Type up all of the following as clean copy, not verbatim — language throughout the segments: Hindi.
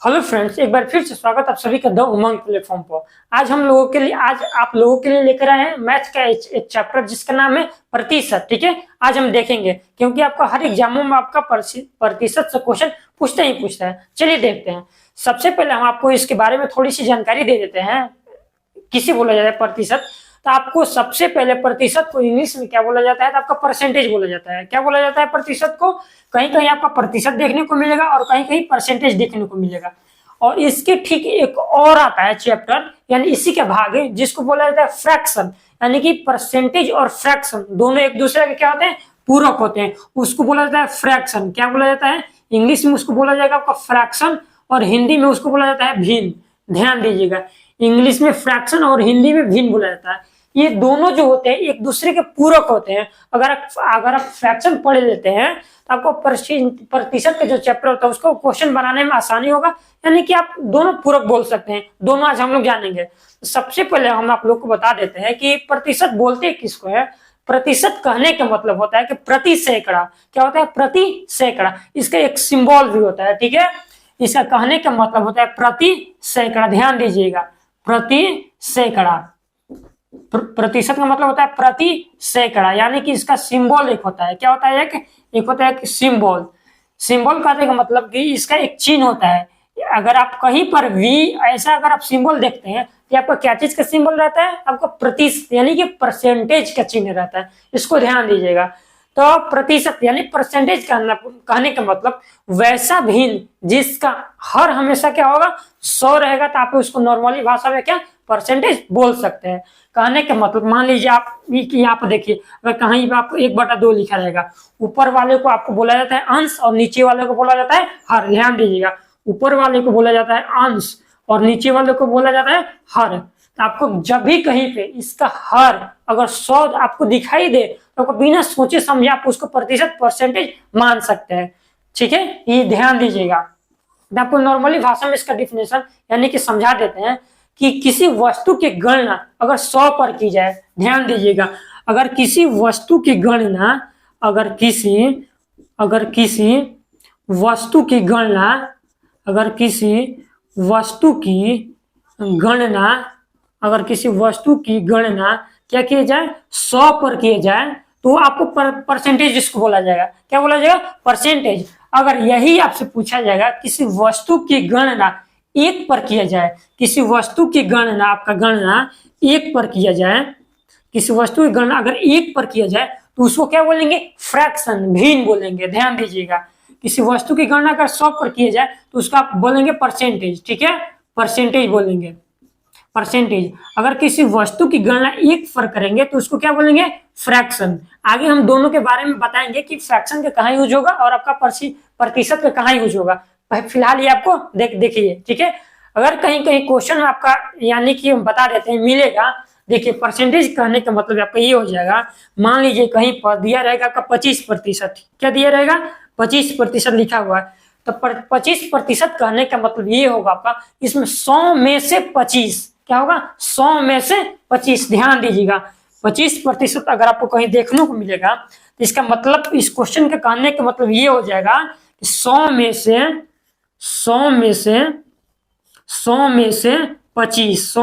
हेलो फ्रेंड्स, एक बार फिर से स्वागत आप सभी का द उमंग प्लेटफॉर्म पर। आज आप लोगों के लिए लेकर आए हैं मैथ का एक चैप्टर जिसका नाम है प्रतिशत। ठीक है, आज हम देखेंगे क्योंकि आपका हर एग्जामों में आपका प्रतिशत से क्वेश्चन पूछता ही पूछता है। चलिए देखते हैं। सबसे पहले हम आपको इसके बारे में थोड़ी सी जानकारी दे देते हैं। किसे बोला जाता है प्रतिशत? तो आपको सबसे पहले प्रतिशत को इंग्लिश में क्या बोला जाता है? तो आपका परसेंटेज बोला जाता है। क्या बोला जाता है प्रतिशत को? कहीं कहीं आपका प्रतिशत देखने को मिलेगा और कहीं कहीं परसेंटेज देखने को मिलेगा। और इसके ठीक एक और आता है चैप्टर, यानी इसी के भाग है, जिसको बोला जाता है फ्रैक्शन। यानी कि परसेंटेज और फ्रैक्शन दोनों एक दूसरे के क्या होते हैं? पूरक होते हैं। उसको बोला जाता है फ्रैक्शन। क्या बोला जाता है? इंग्लिश में उसको बोला जाएगा आपका फ्रैक्शन और हिंदी में उसको बोला जाता है भिन्न। ध्यान दीजिएगा, इंग्लिश में फ्रैक्शन और हिंदी में भिन्न बोला जाता है। ये दोनों जो होते हैं एक दूसरे के पूरक होते हैं। अगर आप फ्रैक्शन पढ़ लेते हैं तो आपको प्रतिशत का जो चैप्टर होता है उसको क्वेश्चन बनाने में आसानी होगा। यानी कि आप दोनों पूरक बोल सकते हैं। दोनों आज हम लोग जानेंगे। सबसे पहले हम आप लोग को बता देते हैं कि प्रतिशत बोलते किसको है। प्रतिशत कहने का मतलब होता है कि प्रति सैकड़ा। क्या होता है? प्रति सैकड़ा। इसका एक सिंबल भी होता है। ठीक है, इसका कहने का मतलब होता है प्रति सैकड़ा। ध्यान दीजिएगा, प्रति सैकड़ा। प्रतिशत का मतलब होता है प्रति सैकड़ा। यानी कि इसका सिंबल एक होता है। क्या होता है? एक होता है सिंबल। सिंबल कहने का मतलब कि इसका एक चिन्ह होता है। अगर आप कहीं पर भी ऐसा अगर आप सिंबल देखते हैं तो आपका क्या चीज का सिंबल रहता है? आपका प्रतिशत यानी कि परसेंटेज का चिन्ह रहता है। इसको ध्यान दीजिएगा। तो प्रतिशत यानी परसेंटेज कहने का मतलब वैसा भिन्न जिसका हर हमेशा क्या होगा? 100 रहेगा। तो आप उसको नॉर्मली भाषा में क्या परसेंटेज बोल सकते हैं। कहने का मतलब मान लीजिए आप यहाँ पर देखिए, अगर कहीं पर आपको 1/2 लिखा रहेगा, ऊपर वाले को आपको बोला जाता है अंश और नीचे वाले को बोला जाता है हर। ध्यान दीजिएगा, ऊपर वाले को बोला जाता है अंश और नीचे वाले को बोला जाता है हर। तो आपको जब भी कहीं पे इसका हर अगर 100 आपको दिखाई दे तो आपको बिना सोचे समझे आप उसको प्रतिशत परसेंटेज मान सकते हैं। ठीक है, ये ध्यान दीजिएगा। आपको नॉर्मली भाषा में इसका डिफिनेशन यानी कि समझा देते हैं कि किसी वस्तु की गणना अगर 100 पर की जाए, ध्यान दीजिएगा, अगर किसी वस्तु की गणना अगर किसी वस्तु की गणना अगर किसी वस्तु की गणना क्या किया जाए? 100 पर किया जाए तो आपको परसेंटेज जिसको बोला जाएगा। क्या बोला जाएगा? परसेंटेज। अगर यही आपसे पूछा जाएगा किसी वस्तु की गणना 1 पर किया जाए, किसी वस्तु की गणना आपका गणना 1 पर किया जाए, किसी वस्तु की गणना अगर 1 पर किया जाए तो उसको क्या बोलेंगे? फ्रैक्शन, भिन्न बोलेंगे। ध्यान दीजिएगा, किसी वस्तु की गणना अगर 100 पर किया जाए तो उसका आप बोलेंगे परसेंटेज। ठीक है, परसेंटेज बोलेंगे, परसेंटेज। अगर किसी वस्तु की गणना 1 पर करेंगे तो उसको क्या बोलेंगे? फ्रैक्शन। आगे हम दोनों के बारे में बताएंगे कि फ्रैक्शन का कहाँ यूज होगा और आपका प्रतिशत का कहाँ यूज होगा। फिलहाल ये आपको देखिए। ठीक है, अगर कहीं कहीं क्वेश्चन आपका यानी कि हम बता देते हैं मिलेगा। देखिए, परसेंटेज कहने का मतलब आपका ये हो जाएगा, मान लीजिए कहीं पर दिया रहेगा आपका 25%। क्या दिया रहेगा? 25% लिखा हुआ है। तो 25% कहने का मतलब ये होगा आपका, इसमें 100 में से 25 क्या होगा? 100 में से 25। ध्यान दीजिएगा, 25% अगर आपको कहीं देखने को मिलेगा तो इसका मतलब इस क्वेश्चन के कहने का मतलब ये हो जाएगा कि 100 में से 25।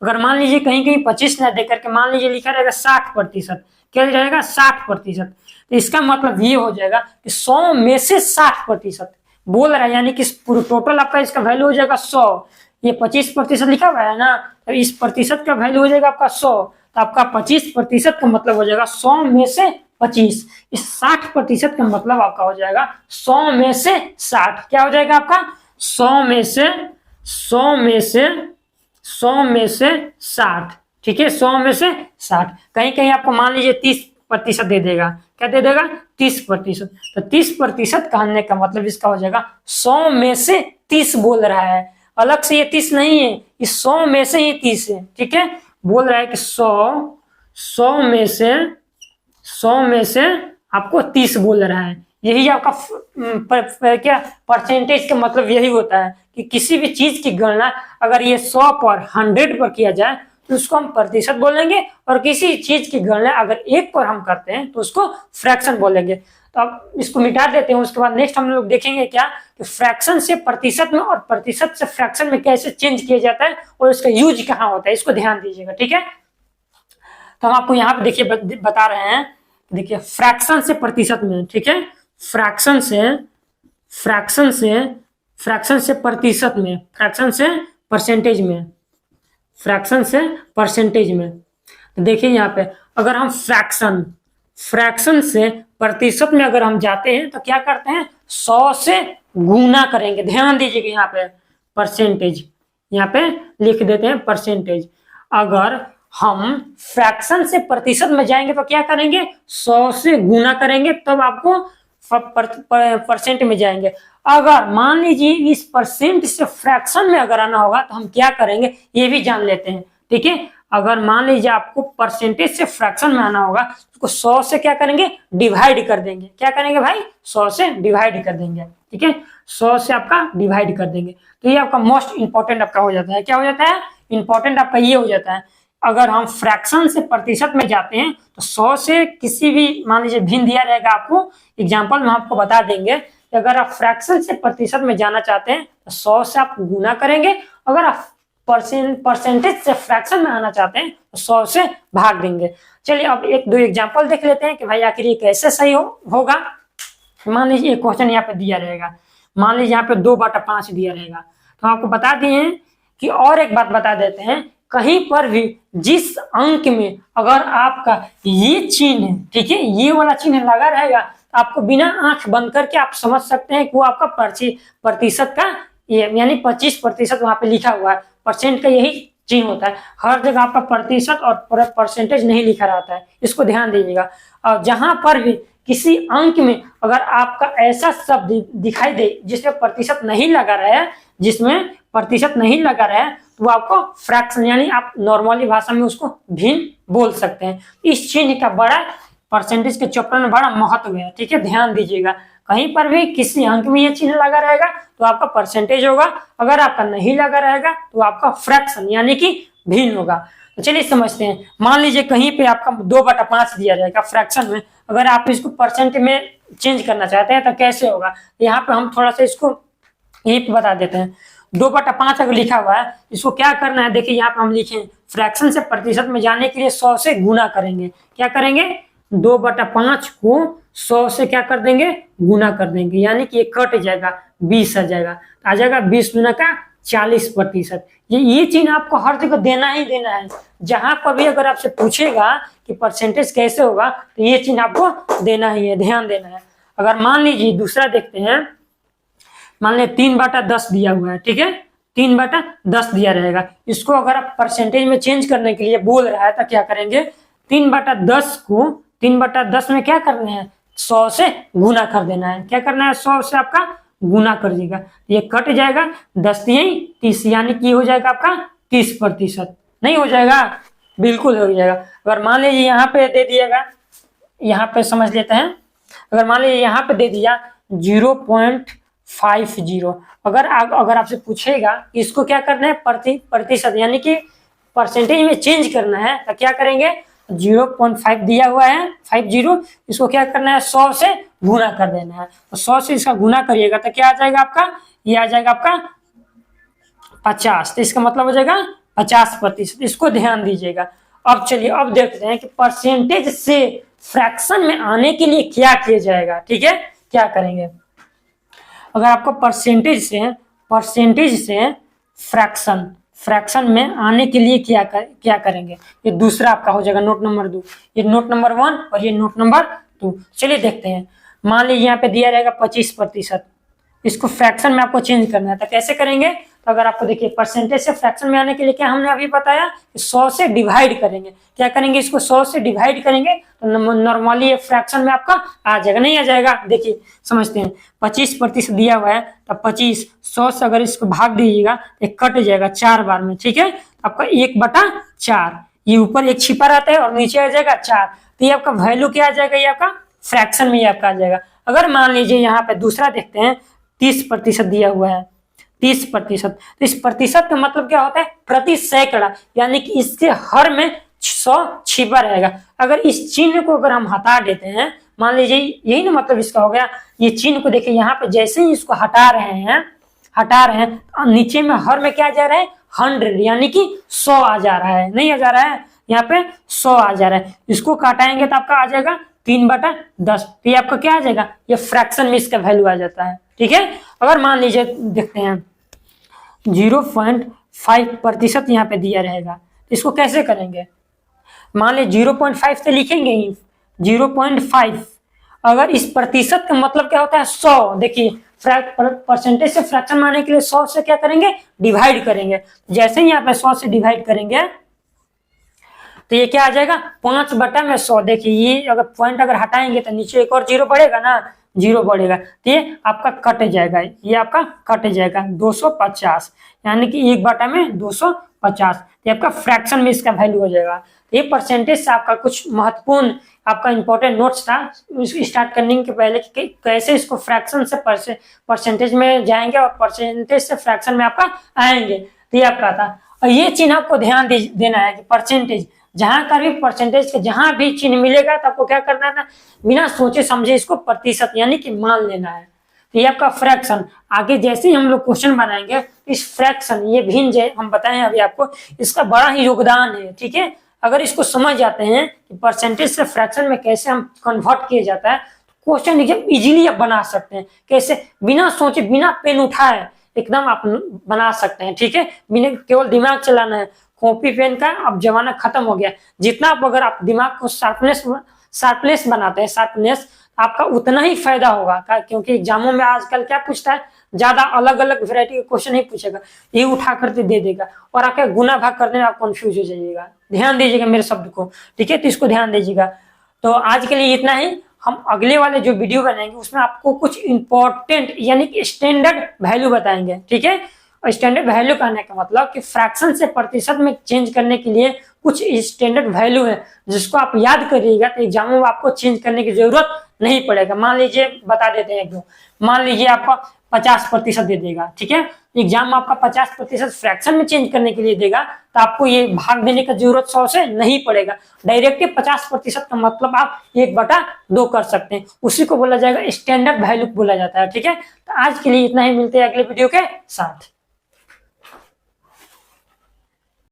अगर मान लीजिए कहीं कहीं 25 ना देकर के मान लीजिए लिखा रहेगा 60%। क्या रहेगा? 60%। तो इसका मतलब ये हो जाएगा कि 100 में से 60% बोल रहा है। यानी कि टोटल आपका इसका वैल्यू हो जाएगा 100। ये 25% लिखा हुआ है ना, तो इस प्रतिशत का वैल्यू हो जाएगा आपका 100। तो आपका 25% का मतलब हो जाएगा 100 में से 25। इस 60% का मतलब आपका हो जाएगा 100 में से 60। क्या हो जाएगा आपका? 100 में से 60। ठीक है, 100 में से 60। कहीं कहीं आपको मान लीजिए 30% दे देगा। क्या दे देगा? 30%। तो 30% कहने का मतलब इसका हो जाएगा 100 में से 30 बोल रहा है। अलग से ये 30 नहीं है, इस 100 में से ही 30 है। ठीक है, बोल रहा है कि 100 में से आपको 30 बोल रहा है। यही आपका क्या परसेंटेज का मतलब यही होता है कि किसी भी चीज की गणना अगर ये 100 पर 100 पर किया जाए तो उसको हम प्रतिशत बोलेंगे, और किसी चीज की गणना अगर 1 पर हम करते हैं तो उसको फ्रैक्शन बोलेंगे। तो अब इसको मिटा देते हैं। उसके बाद नेक्स्ट हम लोग देखेंगे क्या कि फ्रैक्शन से प्रतिशत में और प्रतिशत से फ्रैक्शन में कैसे चेंज किया जाता है और इसका यूज कहाँ होता है, इसको ध्यान दीजिएगा। ठीक है, तो हम आपको यहाँ पे देखिए बता रहे हैं, देखिए फ्रैक्शन से प्रतिशत में, ठीक है, फ्रैक्शन से प्रतिशत में, फ्रैक्शन से परसेंटेज में, फ्रैक्शन से परसेंटेज में। तो देखिए यहाँ पे अगर हम फ्रैक्शन से प्रतिशत में अगर हम जाते हैं तो क्या करते हैं, 100 से गुना करेंगे। ध्यान दीजिएगा यहाँ पे परसेंटेज, यहाँ पे लिख देते हैं परसेंटेज। अगर हम फ्रैक्शन से प्रतिशत में जाएंगे तो क्या करेंगे, 100 से गुना करेंगे, तब आपको परसेंट में जाएंगे। अगर मान लीजिए इस परसेंट से फ्रैक्शन में अगर आना होगा तो हम क्या करेंगे ये भी जान लेते हैं। ठीक है, अगर मान लीजिए आपको परसेंटेज से फ्रैक्शन में आना होगा तो उसको 100 से क्या करेंगे, डिवाइड कर देंगे। क्या करेंगे भाई, 100 से डिवाइड कर देंगे। ठीक है, 100 से आपका डिवाइड कर देंगे। तो ये आपका मोस्ट इंपॉर्टेंट आपका हो जाता है। क्या हो जाता है, इंपॉर्टेंट आपका ये हो जाता है। अगर हम फ्रैक्शन से प्रतिशत में जाते हैं तो 100 से किसी भी मान लीजिए भिन्न दिया रहेगा आपको, एग्जाम्पल में आपको बता देंगे कि अगर आप फ्रैक्शन से प्रतिशत में जाना चाहते हैं तो 100 से आप गुना करेंगे। अगर आप परसेंटेज से फ्रैक्शन में आना चाहते हैं तो 100 से भाग देंगे। चलिए अब एक दो एग्जाम्पल देख लेते हैं कि भाई आखिर ये कैसे सही होगा। मान लीजिए एक क्वेश्चन यहाँ पे दिया रहेगा, मान लीजिए यहाँ पे 2/5 दिया रहेगा। तो आपको बता दिए हैं कि, और एक बात बता देते हैं, कहीं पर भी जिस अंक में अगर आपका ये चिन्ह, ठीक है, ये वाला चिन्ह लगा रहेगा तो आपको बिना आंख बंद करके आप समझ सकते हैं कि वो आपका प्रतिशत का ये यानी 25% वहां पे लिखा हुआ है। परसेंट का यही चिन्ह होता है, हर जगह आपका प्रतिशत और परसेंटेज नहीं लिखा रहता है, इसको ध्यान दीजिएगा। और जहां पर भी किसी अंक में अगर आपका ऐसा शब्द दिखाई दे जिसमें प्रतिशत नहीं लगा रहा है, जिसमें प्रतिशत नहीं लगा रहा है, तो आपको फ्रैक्शन यानी आप नॉर्मली भाषा में उसको भिन्न बोल सकते हैं। इस चिन्ह का बड़ा परसेंटेज के चैप्टर में बड़ा महत्व है। ठीक है, ध्यान दीजिएगा, कहीं पर भी किसी अंक में ये चिन्ह लगा रहेगा तो आपका परसेंटेज होगा, अगर आपका नहीं लगा रहेगा तो आपका फ्रैक्शन यानी कि भिन्न होगा। तो चलिए समझते हैं, मान लीजिए कहीं पे आपका 2/5 दिया रहेगा फ्रैक्शन में, अगर आप इसको परसेंट में चेंज करना चाहते हैं तो कैसे होगा, यहाँ पे हम थोड़ा सा इसको यही पे बता देते हैं। 2/5 अगर लिखा हुआ है, इसको क्या करना है, देखिए यहाँ पे हम लिखे फ्रैक्शन से प्रतिशत में जाने के लिए 100 से गुना करेंगे। क्या करेंगे, 2/5 को 100 से क्या कर देंगे, गुना कर देंगे, यानी कि ये कट जाएगा, 20 आ जाएगा, आ जाएगा 20 गुना का 40%। ये चिन्ह आपको हर जगह देना ही देना है। जहां पर भी अगर आपसे पूछेगा कि परसेंटेज कैसे होगा तो ये चिन्ह आपको देना ही है, ध्यान देना है। अगर मान लीजिए दूसरा देखते हैं, मान लीजिए 3/10 दिया हुआ है, ठीक है, 3/10 दिया रहेगा, इसको अगर आप परसेंटेज में चेंज करने के लिए बोल रहा है तो क्या करेंगे, 3/10 को 3/10 में क्या करना है, 100 से गुना कर देना है। क्या करना है, 100 से आपका गुना कर दीजिएगा, ये कट जाएगा, 10 यही 30, यानी कि हो जाएगा आपका 30%। नहीं हो जाएगा, बिल्कुल हो जाएगा। अगर मान लीजिए यहाँ पे दे दिएगा, यहाँ पे समझ लेते हैं, अगर मान लीजिए यहाँ पे दे दिया 0.50, अगर आपसे पूछेगा इसको क्या करना है, प्रतिशत यानी कि परसेंटेज में चेंज करना है तो क्या करेंगे, 0.5 दिया हुआ है 50, इसको क्या करना है, 100 से गुना कर देना है। तो 100 से इसका गुना करिएगा तो क्या आ जाएगा आपका, ये आ जाएगा आपका 50, तो इसका मतलब हो जाएगा 50%। इसको ध्यान दीजिएगा। अब चलिए अब देखते हैं कि परसेंटेज से फ्रैक्शन में आने के लिए क्या किया जाएगा। ठीक है, क्या करेंगे, अगर आपको परसेंटेज से फ्रैक्शन में आने के लिए क्या करेंगे, ये दूसरा आपका हो जाएगा नोट नंबर 2, ये नोट नंबर 1 और ये नोट नंबर 2। चलिए देखते हैं, मान लीजिए यहाँ पे दिया रहेगा 25%, इसको फ्रैक्शन में आपको चेंज करना है तो कैसे करेंगे, तो अगर आपको देखिए परसेंटेज से फ्रैक्शन में आने के लिए क्या हमने अभी बताया, 100 से डिवाइड करेंगे। क्या करेंगे, इसको 100 से डिवाइड करेंगे तो नॉर्मली ये फ्रैक्शन में आपका आ जाएगा, नहीं आ जाएगा, देखिए समझते हैं, 25% दिया हुआ है तो 25 100 से अगर इसको भाग दीजिएगा तो कट जाएगा 4 बार में। ठीक है, आपका 1/4, ये ऊपर एक छिपा रहता है और नीचे आ जाएगा 4, तो ये आपका वैल्यू क्या आ जाएगा, ये आपका फ्रैक्शन में ये आपका आ जाएगा। अगर मान लीजिए यहाँ पे दूसरा देखते हैं, 30% दिया हुआ है, 30%, तो इस प्रतिशत का मतलब क्या होता है, प्रति सैकड़ा, यानी कि इसके हर में 100 छिपा रहेगा। अगर इस चिन्ह को अगर हम हटा देते हैं मान लीजिए यही ना मतलब इसका हो गया। ये चिन्ह को देखिए यहाँ पे जैसे ही इसको हटा रहे हैं नीचे में हर में क्या जा रहा है 100 यानी कि 100 आ जा रहा है, नहीं आ जा रहा है, यहाँ पे 100 आ जा रहा है। इसको काटाएंगे तो आपका आ जाएगा 3/10। तो ये आपका क्या आ जाएगा, ये फ्रैक्शन में इसका वैल्यू आ जाता है। ठीक है, अगर मान लीजिए देखते हैं 0.5% यहाँ पे दिया रहेगा, इसको कैसे करेंगे, मान लीजिए 0.5 तो लिखेंगे ही, 0.5 अगर इस प्रतिशत का मतलब क्या होता है 100। देखिए परसेंटेज से फ्रैक्शन मानने के लिए 100 से क्या करेंगे, डिवाइड करेंगे। जैसे ही यहाँ पे 100 से डिवाइड करेंगे तो ये क्या आ जाएगा 5/100। देखिए ये अगर पॉइंट अगर हटाएंगे तो नीचे एक और जीरो बढ़ेगा ना, जीरो बढ़ेगा तो ये आपका कट जाएगा, ये आपका कट जाएगा 250 यानी कि 1/250। ये आपका फ्रैक्शन में इसका वैल्यू हो जाएगा। ये परसेंटेज से आपका कुछ महत्वपूर्ण आपका इंपॉर्टेंट नोट्स था स्टार्ट करने के पहले कि कैसे इसको फ्रैक्शन से परसेंटेज में जाएंगे और परसेंटेज से फ्रैक्शन में आपका आएंगे। तो ये आपका था। और ये चिन्ह आपको ध्यान देना है कि परसेंटेज जहां का भी परसेंटेज के जहां भी चिन्ह मिलेगा तो आपको क्या करना है, बिना सोचे समझे इसको प्रतिशत यानी कि मान लेना है। तो ये आपका फ्रैक्शन। आगे जैसे ही हम लोग क्वेश्चन बनाएंगे इस फ्रैक्शन ये भिन्न हम बताएं अभी आपको, इसका बड़ा ही योगदान है। ठीक है, अगर इसको समझ जाते हैं कि परसेंटेज से फ्रैक्शन में कैसे हम कन्वर्ट किया जाता है तो क्वेश्चन एकदम इजीली आप बना सकते हैं। कैसे, बिना सोचे बिना पेन उठाए एकदम आप बना सकते हैं। ठीक है, बिना केवल दिमाग चलाना है। कॉपी पेन का अब जमाना खत्म हो गया। जितना आप अगर आप दिमाग को शार्पनेस बनाते हैं, शार्पनेस, आपका उतना ही फायदा होगा। क्योंकि एग्जामों में आजकल क्या पूछता है, ज्यादा अलग अलग वैरायटी के क्वेश्चन नहीं पूछेगा, ये उठा करके दे देगा और आपका गुना भाग करने में आप कंफ्यूज हो जाइएगा। ध्यान दीजिएगा मेरे शब्द को। ठीक है, तो इसको ध्यान दीजिएगा। तो आज के लिए इतना ही। हम अगले वाले जो वीडियो बनाएंगे उसमें आपको कुछ इंपॉर्टेंट यानी कि स्टैंडर्ड वैल्यू बताएंगे। ठीक है, स्टैंडर्ड वैल्यू कहने का मतलब कि फ्रैक्शन से प्रतिशत में चेंज करने के लिए कुछ स्टैंडर्ड वैल्यू है जिसको आप याद करिएगा तो एग्जाम में आपको चेंज करने की जरूरत नहीं पड़ेगा। मान लीजिए बता देते हैं एक दो, मान लीजिए आपका 50% दे देगा। ठीक है, एग्जाम में आपका 50% फ्रैक्शन में चेंज करने के लिए देगा तो आपको ये भाग देने की जरूरत 100 से नहीं पड़ेगा। डायरेक्टली 50% का मतलब आप 1/2 कर सकते हैं। उसी को बोला जाएगा स्टैंडर्ड वैल्यू बोला जाता है। ठीक है, तो आज के लिए इतना ही, मिलते हैं अगले वीडियो के साथ।